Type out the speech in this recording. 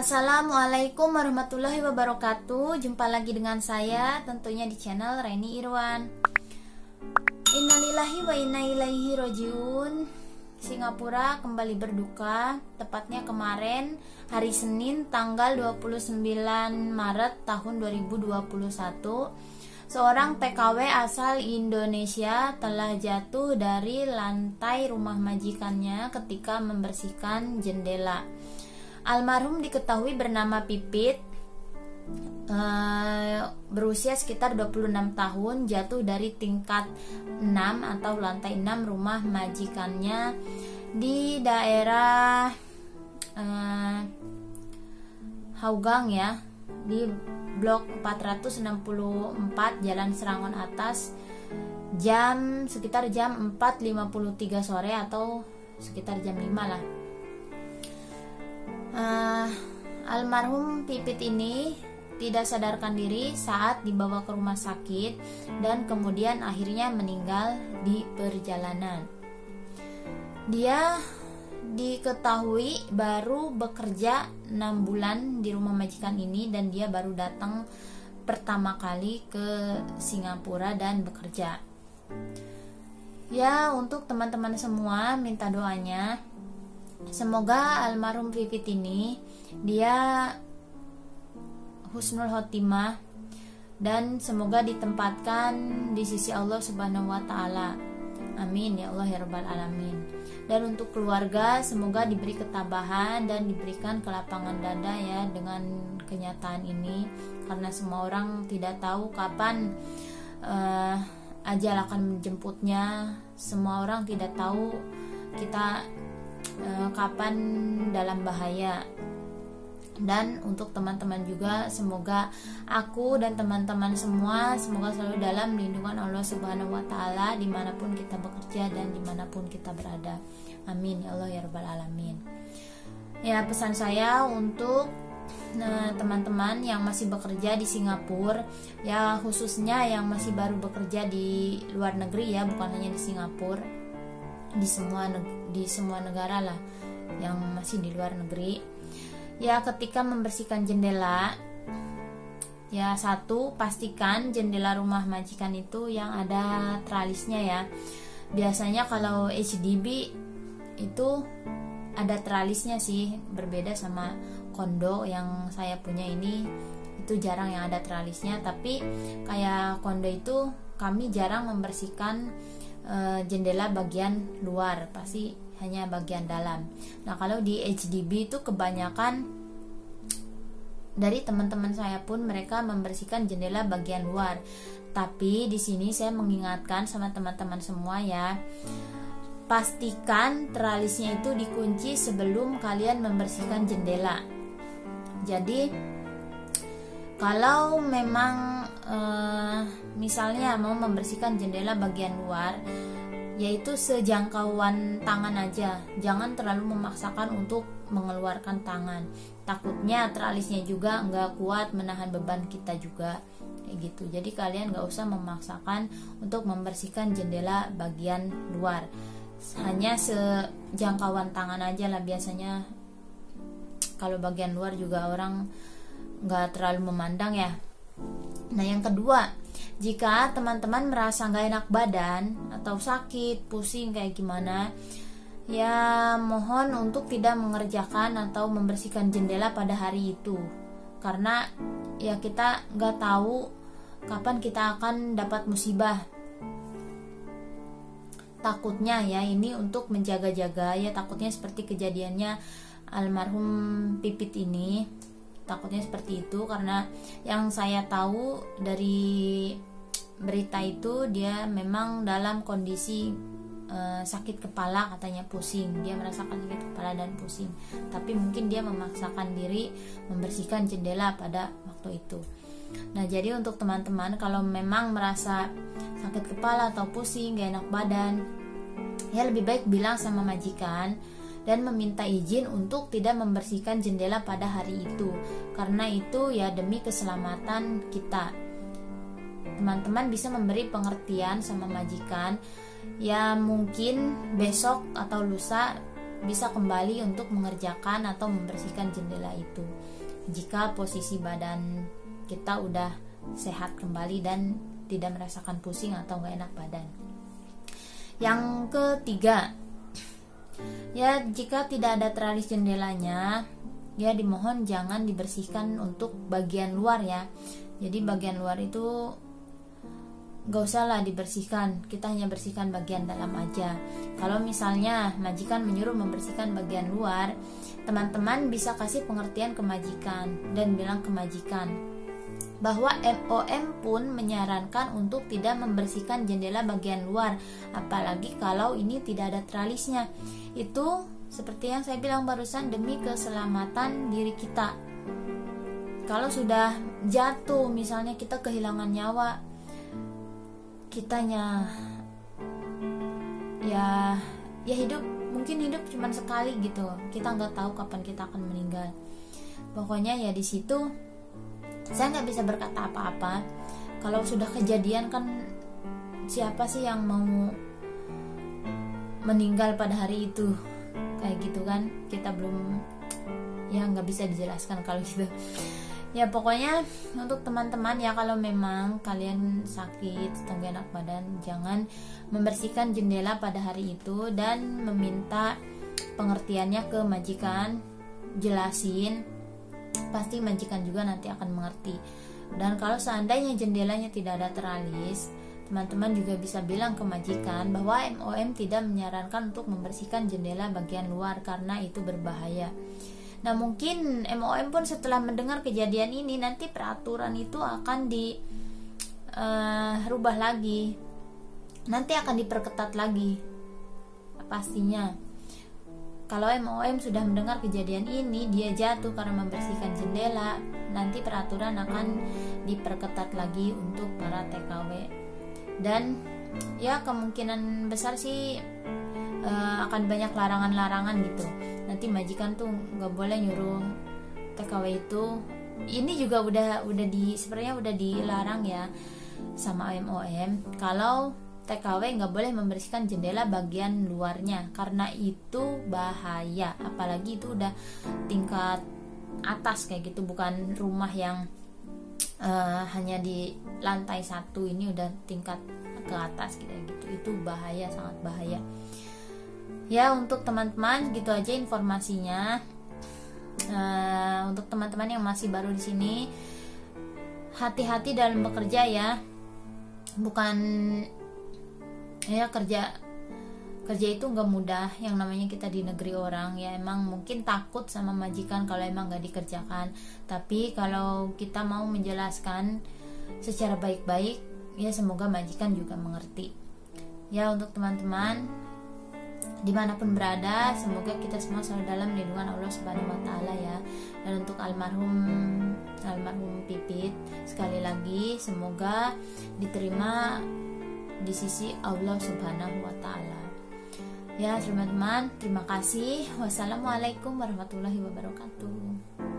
Assalamualaikum warahmatullahi wabarakatuh. Jumpa lagi dengan saya tentunya di channel Raini Irwan. Innalillahi wa inna ilaihi rajiun. Singapura kembali berduka, tepatnya kemarin hari Senin tanggal 29 Maret tahun 2021. Seorang TKW asal Indonesia telah jatuh dari lantai rumah majikannya ketika membersihkan jendela. Almarhum diketahui bernama Pipit, berusia sekitar 26 tahun, jatuh dari tingkat 6 atau lantai 6 rumah majikannya di daerah Hougang ya, di blok 464 Jalan Serangon Atas, sekitar jam 4.53 sore atau sekitar jam 5 lah. Almarhum Pipit ini tidak sadarkan diri saat dibawa ke rumah sakit dan kemudian akhirnya meninggal di perjalanan. Dia diketahui baru bekerja 6 bulan di rumah majikan ini dan dia baru datang pertama kali ke Singapura dan bekerja. Ya, untuk teman-teman semua minta doanya, semoga almarhum Pipit ini dia husnul khotimah dan semoga ditempatkan di sisi Allah Subhanahu wa taala. Amin ya Allah ya rabbal alamin. Dan untuk keluarga semoga diberi ketabahan dan diberikan kelapangan dada ya dengan kenyataan ini, karena semua orang tidak tahu kapan ajal akan menjemputnya. Semua orang tidak tahu kita kapan dalam bahaya. Dan untuk teman-teman juga, semoga aku dan teman-teman semua semoga selalu dalam lindungan Allah Subhanahu wa taala dimanapun kita bekerja dan dimanapun kita berada. Amin ya Allah ya rabbal alamin. Ya, pesan saya untuk teman-teman yang masih bekerja di Singapura, ya khususnya yang masih baru bekerja di luar negeri ya, bukan hanya di Singapura, di semua negara lah yang masih di luar negeri. Ya, ketika membersihkan jendela, ya satu, pastikan jendela rumah majikan itu yang ada tralisnya ya. Biasanya kalau HDB itu ada tralisnya sih, berbeda sama kondo yang saya punya ini, itu jarang yang ada tralisnya. Tapi kayak kondo itu kami jarang membersihkan jendela bagian luar, pasti hanya bagian dalam. Nah, kalau di HDB itu kebanyakan dari teman-teman saya pun mereka membersihkan jendela bagian luar. Tapi di sini saya mengingatkan sama teman-teman semua ya, pastikan tralisnya itu dikunci sebelum kalian membersihkan jendela. Jadi kalau memang misalnya mau membersihkan jendela bagian luar, yaitu sejangkauan tangan aja, jangan terlalu memaksakan untuk mengeluarkan tangan, takutnya tralisnya juga nggak kuat menahan beban kita juga kayak gitu. Jadi kalian nggak usah memaksakan untuk membersihkan jendela bagian luar, hanya sejangkauan tangan aja lah. Biasanya kalau bagian luar juga orang nggak terlalu memandang ya. Nah, yang kedua, jika teman-teman merasa nggak enak badan atau sakit, pusing kayak gimana, ya mohon untuk tidak mengerjakan atau membersihkan jendela pada hari itu, karena ya kita nggak tahu kapan kita akan dapat musibah. Takutnya ya ini untuk menjaga-jaga ya, takutnya seperti kejadiannya almarhum Pipit ini. Takutnya seperti itu karena yang saya tahu dari berita itu dia memang dalam kondisi sakit kepala, katanya pusing, dia merasakan sakit kepala dan pusing, tapi mungkin dia memaksakan diri membersihkan jendela pada waktu itu. Nah, jadi untuk teman-teman kalau memang merasa sakit kepala atau pusing, gak enak badan, ya lebih baik bilang sama majikan dan meminta izin untuk tidak membersihkan jendela pada hari itu, karena itu ya demi keselamatan kita. Teman-teman bisa memberi pengertian sama majikan, ya mungkin besok atau lusa bisa kembali untuk mengerjakan atau membersihkan jendela itu jika posisi badan kita udah sehat kembali dan tidak merasakan pusing atau nggak enak badan. Yang ketiga, ya jika tidak ada teralis jendelanya, ya dimohon jangan dibersihkan untuk bagian luar ya. Jadi bagian luar itu gak usah lah dibersihkan, kita hanya bersihkan bagian dalam aja. Kalau misalnya majikan menyuruh membersihkan bagian luar, teman-teman bisa kasih pengertian ke majikan dan bilang ke majikan bahwa MOM pun menyarankan untuk tidak membersihkan jendela bagian luar, apalagi kalau ini tidak ada tralisnya. Itu seperti yang saya bilang barusan, demi keselamatan diri kita. Kalau sudah jatuh, misalnya kita kehilangan nyawa, kitanya ya mungkin hidup cuma sekali gitu, kita nggak tahu kapan kita akan meninggal. Pokoknya ya di situ saya nggak bisa berkata apa-apa. Kalau sudah kejadian kan siapa sih yang mau meninggal pada hari itu kayak gitu kan, kita belum, ya nggak bisa dijelaskan kalau gitu. Ya pokoknya untuk teman-teman ya, kalau memang kalian sakit atau gak enak badan, jangan membersihkan jendela pada hari itu dan meminta pengertiannya ke majikan, jelasin, pasti majikan juga nanti akan mengerti. Dan kalau seandainya jendelanya tidak ada teralis, teman-teman juga bisa bilang ke majikan bahwa MOM tidak menyarankan untuk membersihkan jendela bagian luar karena itu berbahaya. Nah mungkin MOM pun setelah mendengar kejadian ini, nanti peraturan itu akan dirubah lagi, nanti akan diperketat lagi pastinya. Kalau MOM sudah mendengar kejadian ini, dia jatuh karena membersihkan jendela, nanti peraturan akan diperketat lagi untuk para TKW. Dan ya kemungkinan besar sih akan banyak larangan-larangan gitu. Nanti majikan tuh nggak boleh nyuruh TKW itu. Ini juga sebenarnya udah dilarang ya sama MOM. Kalau TKW nggak boleh membersihkan jendela bagian luarnya karena itu bahaya. Apalagi itu udah tingkat atas kayak gitu, bukan rumah yang hanya di lantai 1, ini udah tingkat ke atas gitu. Itu bahaya, sangat bahaya. Ya untuk teman-teman gitu aja informasinya. Untuk teman-teman yang masih baru di sini, hati-hati dalam bekerja ya. Bukan ya kerja itu nggak mudah. Yang namanya kita di negeri orang ya, emang mungkin takut sama majikan kalau emang nggak dikerjakan. Tapi kalau kita mau menjelaskan secara baik-baik, ya semoga majikan juga mengerti. Ya untuk teman-teman dimanapun berada, semoga kita semua selalu dalam lindungan Allah Subhanahu Wa Taala ya. Dan untuk almarhum Pipit, sekali lagi semoga diterima di sisi Allah Subhanahu Wa Taala. Ya teman-teman, terima kasih. Wassalamualaikum warahmatullahi wabarakatuh.